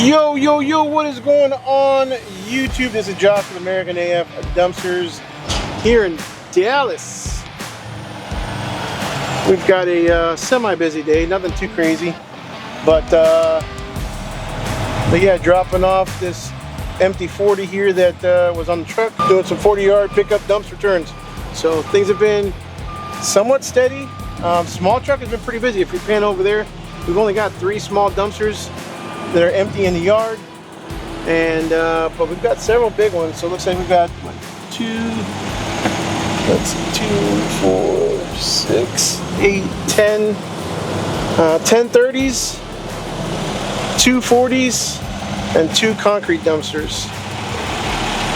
Yo, yo, yo, what is going on YouTube? This is Josh with American AF Dumpsters here in Dallas. We've got a semi-busy day, nothing too crazy, but yeah, dropping off this empty 40 here that was on the truck, doing some 40-yard pickup dumpster turns. So things have been somewhat steady. Small truck has been pretty busy. If you pan over there, we've only got 3 small dumpsters that are empty in the yard, and but we've got several big ones. So it looks like we've got 2, 4, 6, 8, 10, 10 30s, 2 40s, and 2 concrete dumpsters.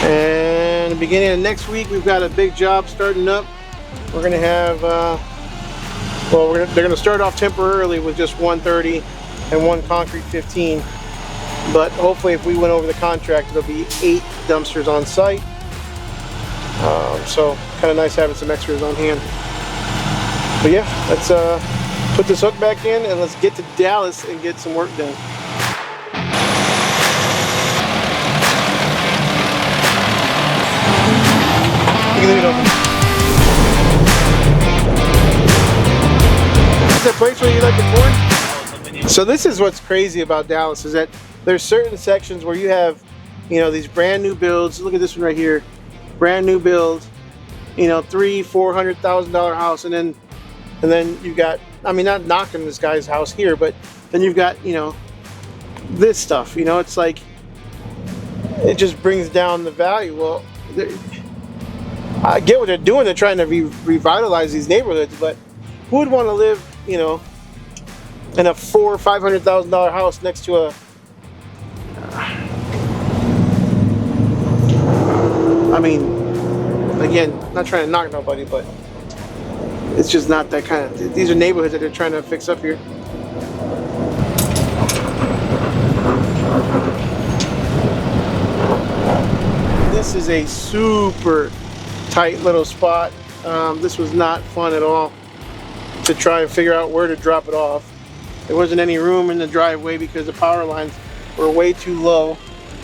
And the beginning of next week, we've got a big job starting up. We're gonna have they're gonna start off temporarily with just 1 30 and 1 concrete 15, but hopefully if we went over the contract, there'll be 8 dumpsters on site. So kind of nice having some extras on hand. But yeah, let's put this hook back in and let's get to Dallas and get some work done. You can leave it open. Is that place where you like the corn? So this is what's crazy about Dallas, is that there's certain sections where you have, you know, these brand new builds. Look at this one right here, brand new build, you know, $300,000-$400,000 house, and then you've got, I mean, not knocking this guy's house here, but then you've got, you know, this stuff. You know, it's like it just brings down the value. Well, I get what they're doing. They're trying to revitalize these neighborhoods, but who would want to live, you know, in a $400,000 or $500,000 house next to a I mean, again, not trying to knock nobody, but it's just not that kind of, these are neighborhoods that they're trying to fix up here. This is a super tight little spot. This was not fun at all to try and figure out where to drop it off. There wasn't any room in the driveway because the power lines were way too low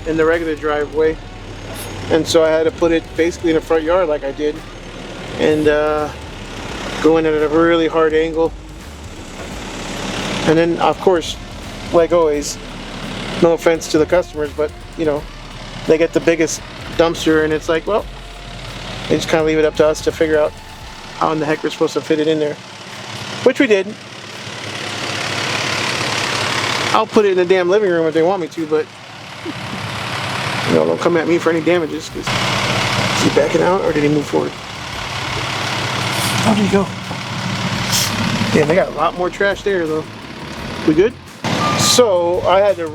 in the regular driveway, and so I had to put it basically in the front yard like I did, and go in at a really hard angle. And then of course, like always, no offense to the customers, but you know, they get the biggest dumpster, and it's like, well, they just kind of leave it up to us to figure out how in the heck we're supposed to fit it in there, which we did. I'll put it in the damn living room if they want me to, but you know, don't come at me for any damages. Is he backing out, or did he move forward? How did he go? Damn, they got a lot more trash there though. We good? So I had to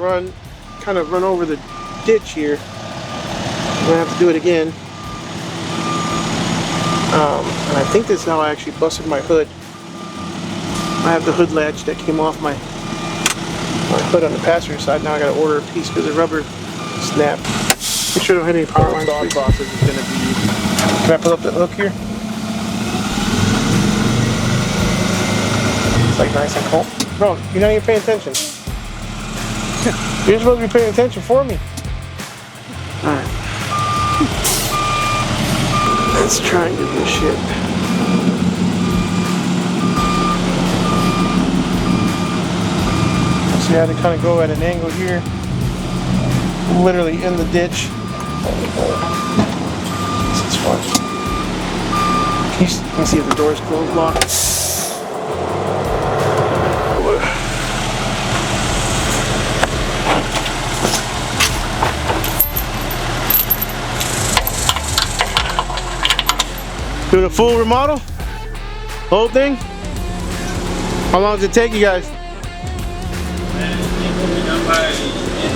kind of run over the ditch here. I'm gonna have to do it again. And I think this is how I actually busted my hood. I have the hood latch that came off my hood on the passenger side. Now I gotta order a piece because the rubber snapped. Make sure I don't hit any power lines. Dog process is gonna be. Can I pull up the hook here? It's like nice and cold. Bro, you're not even paying attention. You're supposed to be paying attention for me. Alright. Let's try and do this shit. So I had to kind of go at an angle here, literally in the ditch. This is fun. Can you see if the door's closed, locked? Do the full remodel? Whole thing? How long does it take you guys?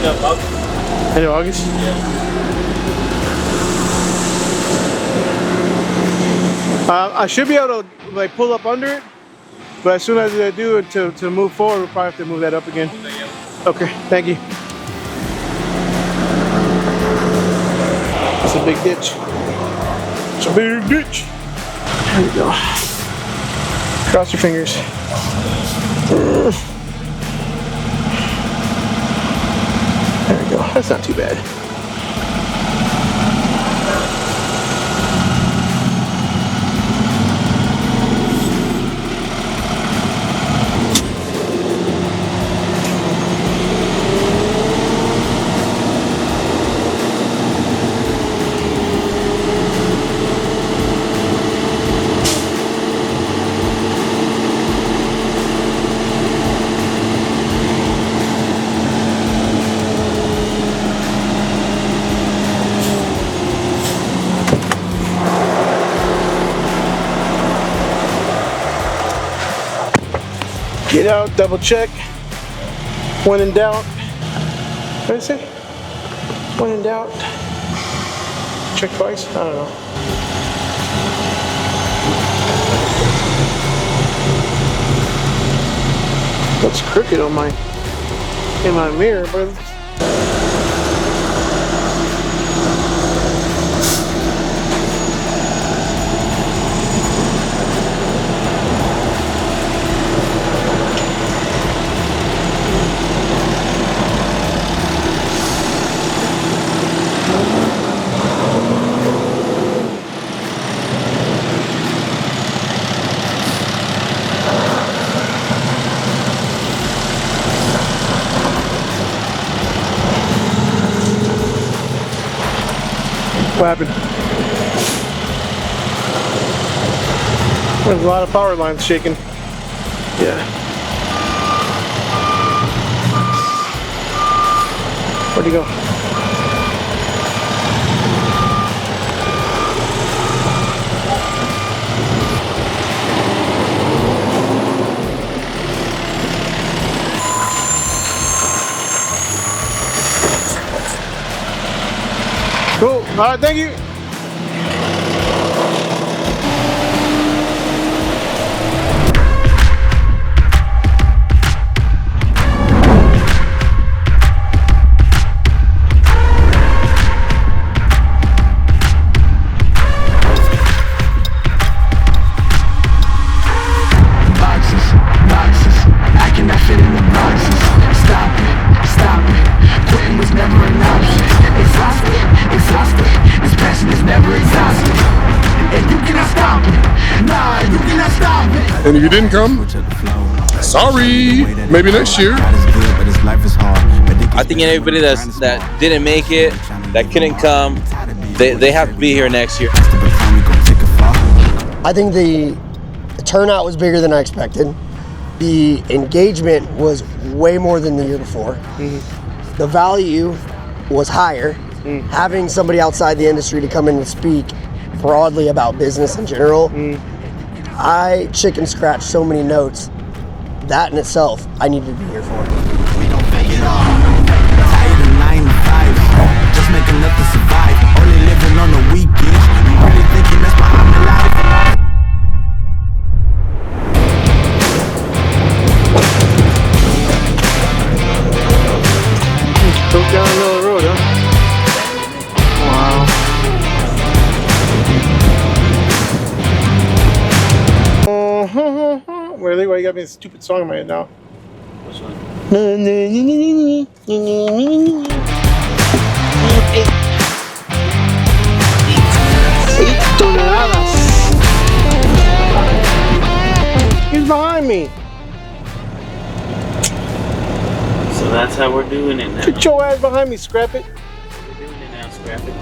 End of August. End of August? Yeah. I should be able to like pull up under it, but as soon as I do it to move forward, we'll probably have to move that up again. Okay, thank you. It's a big ditch. It's a big ditch. There you go. Cross your fingers. That's not too bad. Get out, double check. When in doubt. What did I say? When in doubt. Check twice? I don't know. What's crooked on in my mirror, brother? What happened? There's a lot of power lines shaking. Yeah. Where'd he go? Cool. All right, thank you. And if you didn't come, sorry, maybe next year. I think anybody that didn't make it, that couldn't come, they have to be here next year. I think the turnout was bigger than I expected. The engagement was way more than the year before. Mm-hmm. The value was higher. Having somebody outside the industry to come in and speak broadly about business in general, I chicken scratched so many notes. That in itself, I needed to be here for. We don't fake it all. Tired of 9 to 5. Just make enough to survive. Only living on the weekends. You really thinking that's behind the life? Broke down the middle of the road, huh? Really? Why you got me a stupid song in my head now? Which one? 8 toneladas. He's behind me. So that's how we're doing it now. Get your ass behind me, scrap it. We're doing it now, scrap it.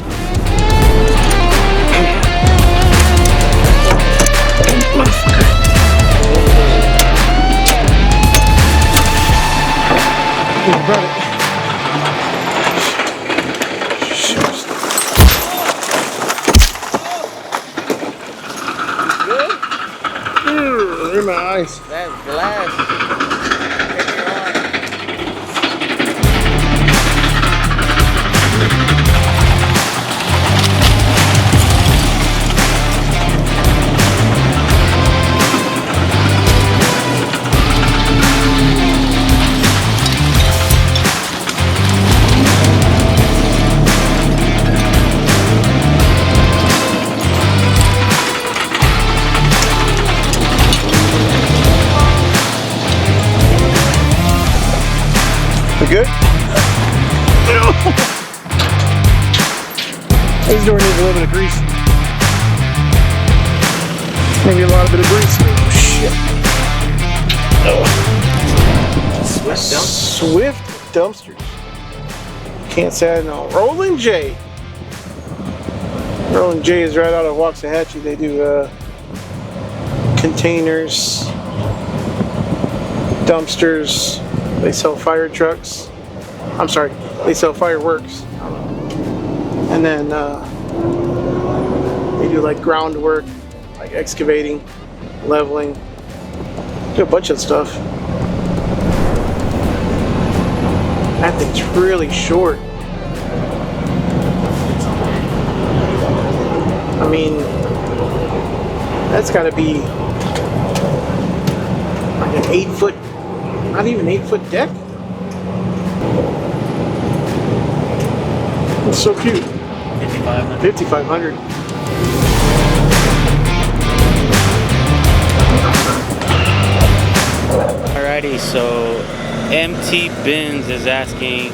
In my eyes. That's glass. This door needs a little bit of grease. Maybe a lot of bit of grease. Oh shit. Oh. Swift dumpsters. Can't say I know. Rolling J. Rolling J is right out of Waxahachie. They do containers, dumpsters. They sell fire trucks. I'm sorry, they sell fireworks. And then they do like groundwork, like excavating, leveling. Do a bunch of stuff. That thing's really short. I mean, that's gotta be like an 8-foot, not even 8-foot deck. It's so cute. 5,500. Alrighty, so MT Bins is asking,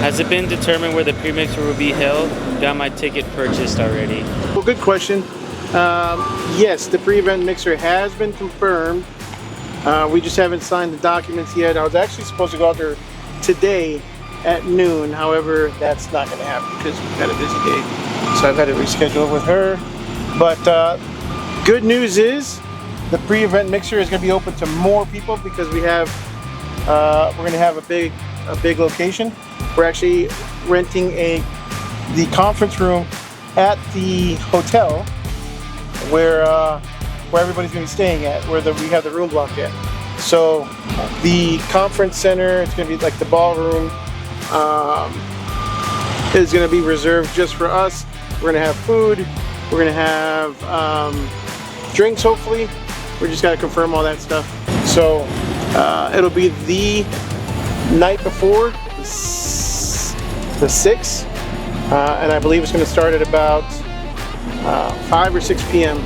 has it been determined where the premixer will be held? Got my ticket purchased already. Well, good question. Yes, the pre-event mixer has been confirmed. We just haven't signed the documents yet. I was actually supposed to go out there today at noon. However, that's not going to happen because we've had a busy day. So I've had to reschedule it with her. But good news is the pre-event mixer is going to be open to more people because we have we're going to have a big location. We're actually renting the conference room at the hotel where everybody's going to be staying at, where we have the room block at. So the conference center, it's going to be like the ballroom, is going to be reserved just for us. We're going to have food. We're going to have drinks, hopefully. We just got to confirm all that stuff. So it'll be the night before, the 6th, and I believe it's going to start at about 5 or 6 p.m.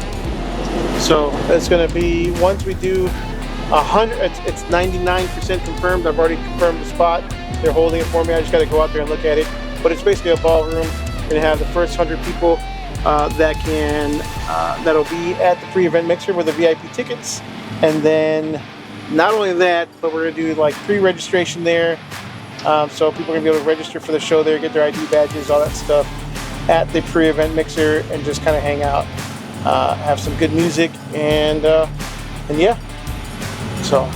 So it's going to be, once we do 100, it's 99% confirmed. I've already confirmed the spot. They're holding it for me. I just got to go out there and look at it. But it's basically a ballroom. We're going to have the first 100 people that'll be at the pre-event mixer with the VIP tickets. And then not only that, but we're going to do like pre-registration there. So people are going to be able to register for the show there, get their ID badges, all that stuff at the pre-event mixer, and just kind of hang out, have some good music, and yeah. So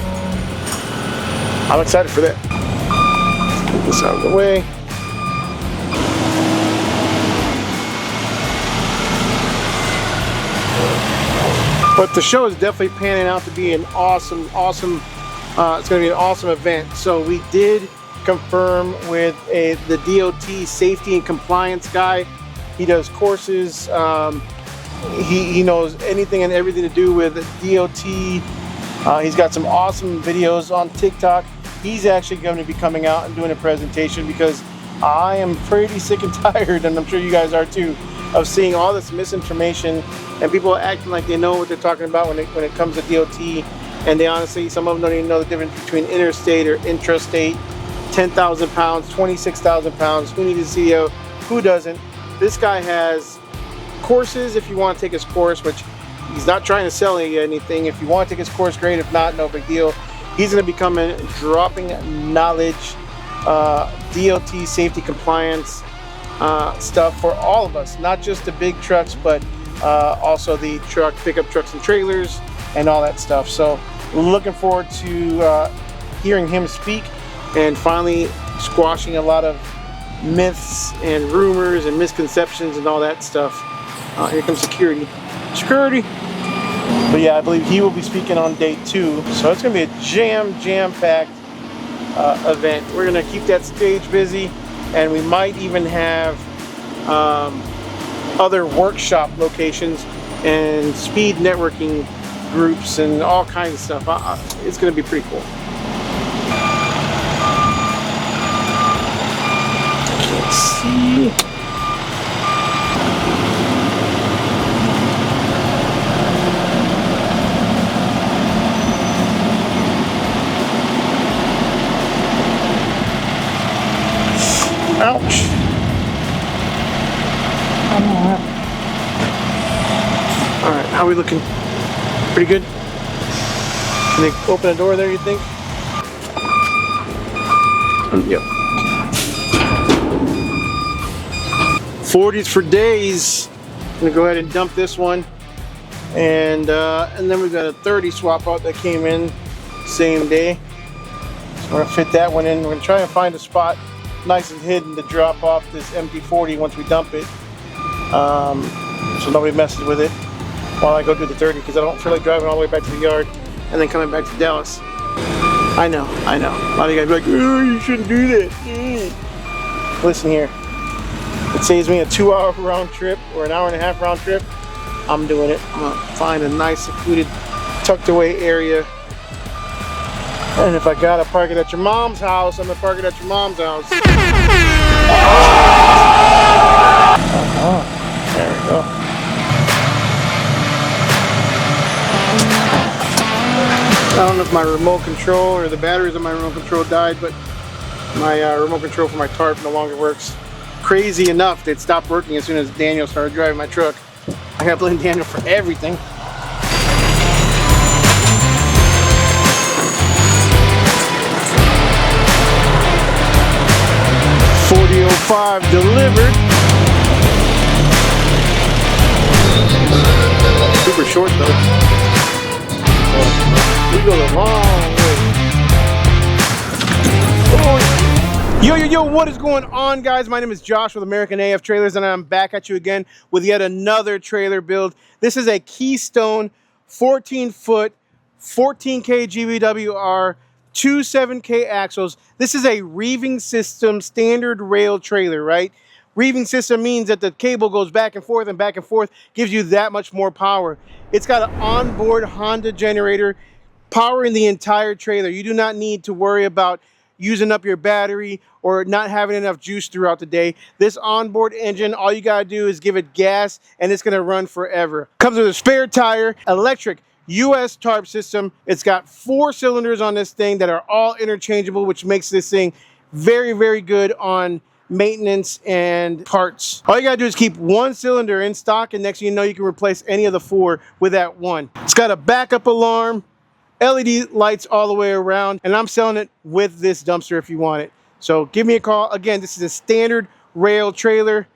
I'm excited for that. Get this out of the way. But the show is definitely panning out to be an awesome, it's going to be an awesome event. So we did confirm with the DOT safety and compliance guy. He does courses. He knows anything and everything to do with DOT. He's got some awesome videos on TikTok. He's actually going to be coming out and doing a presentation because I am pretty sick and tired, and I'm sure you guys are too, of seeing all this misinformation and people acting like they know what they're talking about when it comes to DOT. And they honestly, some of them don't even know the difference between interstate or intrastate. 10,000 pounds, 26,000 pounds. Who needs a CDL? Who doesn't? This guy has courses if you want to take his course, which he's not trying to sell you anything. If you want to take his course, great. If not, no big deal. He's going to be coming, dropping knowledge, DOT safety compliance stuff for all of us, not just the big trucks, but also the pickup trucks and trailers and all that stuff. So we're looking forward to hearing him speak and finally squashing a lot of myths and rumors and misconceptions and all that stuff. Here comes security. But yeah, I believe he will be speaking on day 2. So it's going to be a jam-packed event. We're going to keep that stage busy, and we might even have other workshop locations and speed networking groups and all kinds of stuff. It's going to be pretty cool. Let's see. Ouch. How are we looking? Pretty good? Can they open the door there, you think? Yep. 40s for days. I'm gonna go ahead and dump this one. And then we've got a 30 swap out that came in same day. So we're gonna fit that one in. We're gonna try and find a spot nice and hidden to drop off this empty 40 once we dump it. So nobody messes with it while I go do the 30, because I don't feel like driving all the way back to the yard and then coming back to Dallas. I know. A lot of you guys be like, oh, you shouldn't do that. Listen here. It saves me a 2-hour round trip or an 1.5 hour round trip. I'm doing it. I'm gonna find a nice secluded, tucked away area. And if I gotta park it at your mom's house, I'm gonna park it at your mom's house. There we go. I don't know if my remote control or the batteries on my remote control died, but my remote control for my tarp no longer works. Crazy enough, it stopped working as soon as Daniel started driving my truck. I gotta blame Daniel for everything. $40.05 delivered. Super short though. We go the long way. Oh. Yo, what is going on, guys? My name is Josh with American AF Trailers, and I'm back at you again with yet another trailer build. This is a Keystone 14-foot, 14K GVWR, 2 7K axles. This is a reeving system standard rail trailer, right? Reeving system means that the cable goes back and forth, gives you that much more power. It's got an onboard Honda generator powering the entire trailer. You do not need to worry about using up your battery or not having enough juice throughout the day. This onboard engine, all you gotta do is give it gas and it's gonna run forever. Comes with a spare tire, electric US tarp system. It's got 4 cylinders on this thing that are all interchangeable, which makes this thing very, very good on maintenance and parts. All you gotta do is keep 1 cylinder in stock, and next thing you know, you can replace any of the 4 with that one. It's got a backup alarm, LED lights all the way around, and I'm selling it with this dumpster if you want it. So give me a call. Again, this is a standard rail trailer.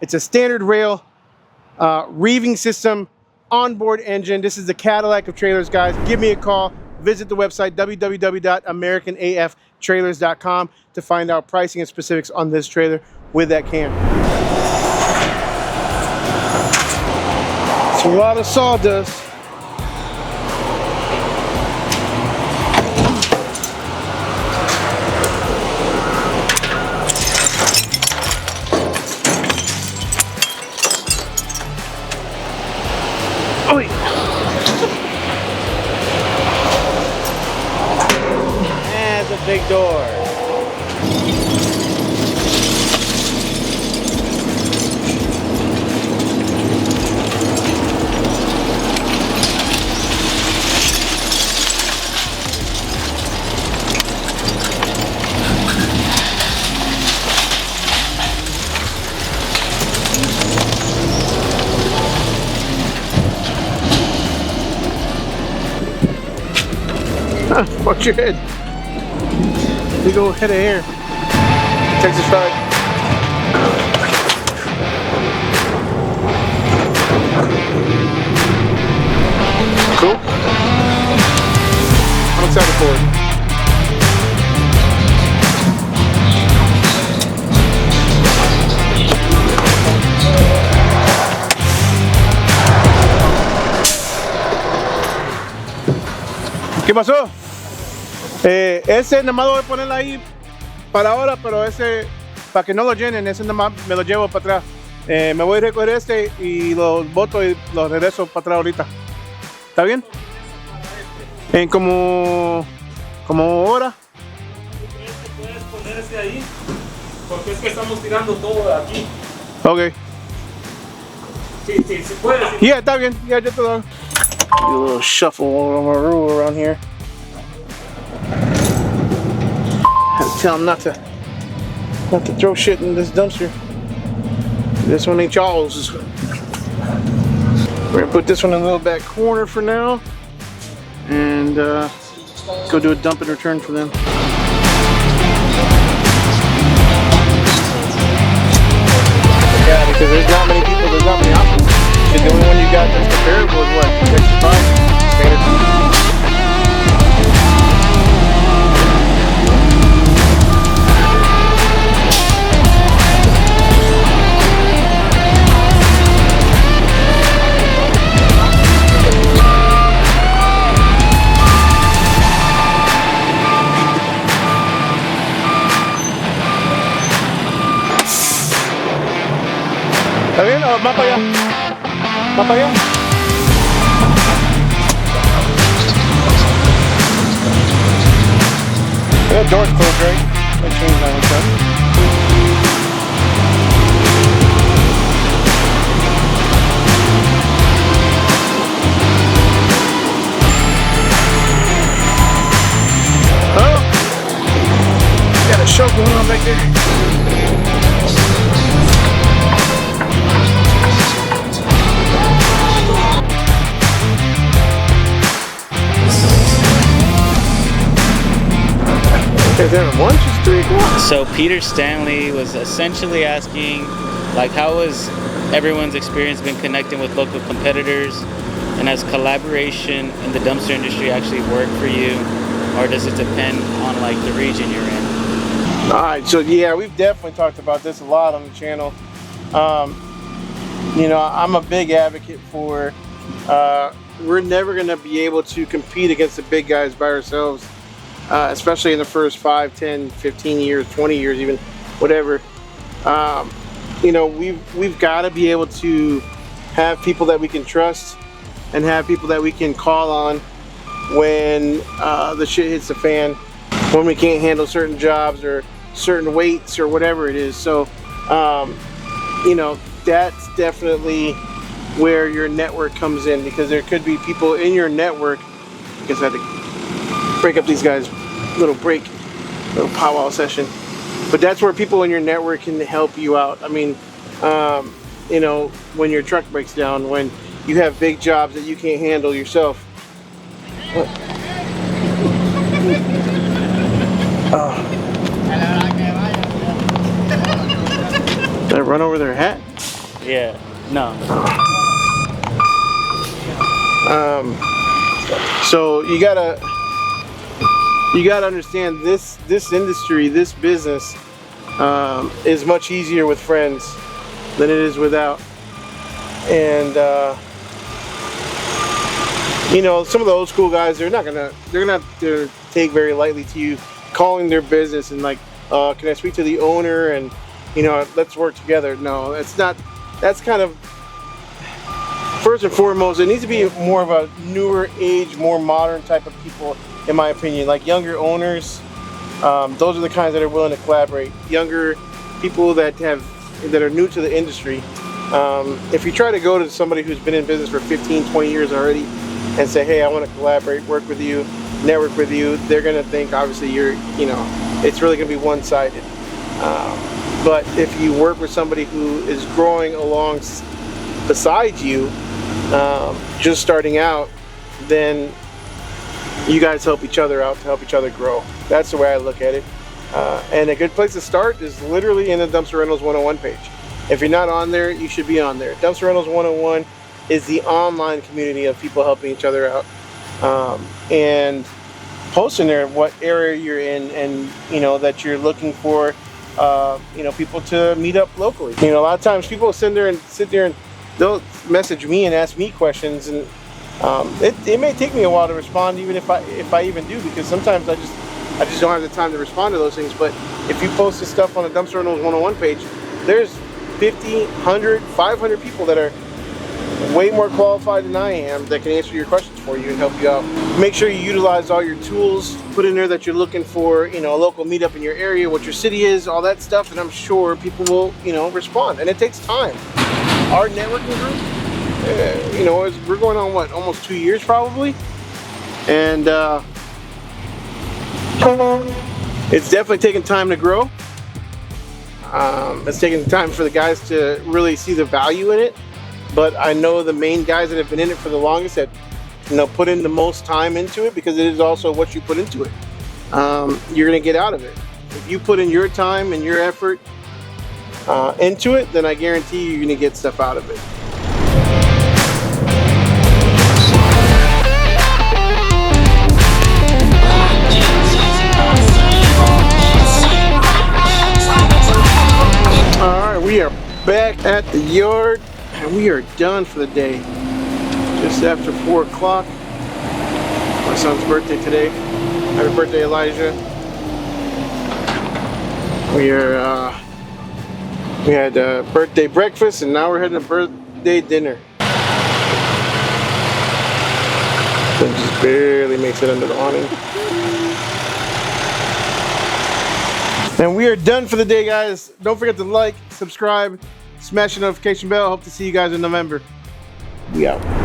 It's a standard rail reeving system, onboard engine. This is the Cadillac of trailers, guys. Give me a call. Visit the website www.americanaftrailers.com to find out pricing and specifics on this trailer with that cam. It's a lot of sawdust. That's a big door. Watch your head. We go head of hair. Texas fried. Cool. I'm excited for it. ¿Qué pasó? Ese nada más lo voy a poner ahí para ahora, pero ese, para que no lo llenen, ese nada más me lo llevo para atrás. Me voy a recoger este y los boto y los regreso para atrás ahorita. ¿Está bien? En como hora. Puedes poner ese ahí, porque es que estamos tirando todo de aquí. Ok. Sí, puedes. Yeah, está bien. Yeah, yo te lo hago. Do a little shuffle around here. I had to tell him not to throw shit in this dumpster. This one ain't y'all's. We're gonna put this one in a little back corner for now, and go do a dump and return for them. Yeah, because there's not many people, there's not many options. The only one you got that's comparable is what? X5 standard. ¿Está bien? ¿O más para allá? ¿Más para allá? That door's closed, right? I changed that one time. Oh! Got a show going on back there. So Peter Stanley was essentially asking, like, how has everyone's experience been connecting with local competitors, and has collaboration in the dumpster industry actually worked for you, or does it depend on like the region you're in? All right, so yeah, we've definitely talked about this a lot on the channel. You know, I'm a big advocate for we're never going to be able to compete against the big guys by ourselves. Especially in the first 5, 10, 15 years, 20 years even, whatever. You know, we've got to be able to have people that we can trust and have people that we can call on when the shit hits the fan, when we can't handle certain jobs or certain weights or whatever it is. So, you know, that's definitely where your network comes in, because there could be people in your network. I guess I had to break up these guys' little powwow session, but that's where people in your network can help you out. I mean, you know, when your truck breaks down, when you have big jobs that you can't handle yourself. Did I run over their hat? Yeah, no. So you gotta understand this industry, this business is much easier with friends than it is without. And you know, some of the old school guys, they're not gonna take very lightly to you calling their business and like, can I speak to the owner and, you know, let's work together. No, it's not. That's kind of, first and foremost, it needs to be more of a newer age, more modern type of people, in my opinion. Like younger owners, those are the kinds that are willing to collaborate. Younger people that are new to the industry. If you try to go to somebody who's been in business for 15, 20 years already and say, hey, I want to collaborate, work with you, network with you, they're going to think obviously you're, you know, it's really going to be one-sided. But if you work with somebody who is growing along beside you, just starting out, then you guys help each other out to help each other grow. That's the way I look at it. And a good place to start is literally in the Dumpster Rentals 101 page. If you're not on there, you should be on there. Dumpster Rentals 101 is the online community of people helping each other out. And post in there what area you're in, and you know that you're looking for you know, people to meet up locally. You know, a lot of times people sit there and they'll message me and ask me questions, and it may take me a while to respond, even if I even do, because sometimes I just don't have the time to respond to those things. But if you post this stuff on the Dumpster Rentals 101 page, there's 50, 100, 500 people that are way more qualified than I am that can answer your questions for you and help you out. Make sure you utilize all your tools. Put in there that you're looking for, you know, a local meetup in your area, what your city is, all that stuff, and I'm sure people will, you know, respond. And it takes time. Our networking group, you know, we're going on what, almost 2 years probably, and it's definitely taking time to grow. It's taking time for the guys to really see the value in it. but I know the main guys that have been in it for the longest that, you know, put in the most time into it, because it is also what you put into it. You're gonna get out of it. If you put in your time and your effort into it, then I guarantee you're gonna get stuff out of it. Alright, we are back at the yard and we are done for the day. Just after 4 o'clock. My son's birthday today. Happy birthday, Elijah. We had birthday breakfast and now we're heading to birthday dinner. It just barely makes it under the awning. And we are done for the day, guys. Don't forget to like, subscribe, smash the notification bell. Hope to see you guys in November. We out.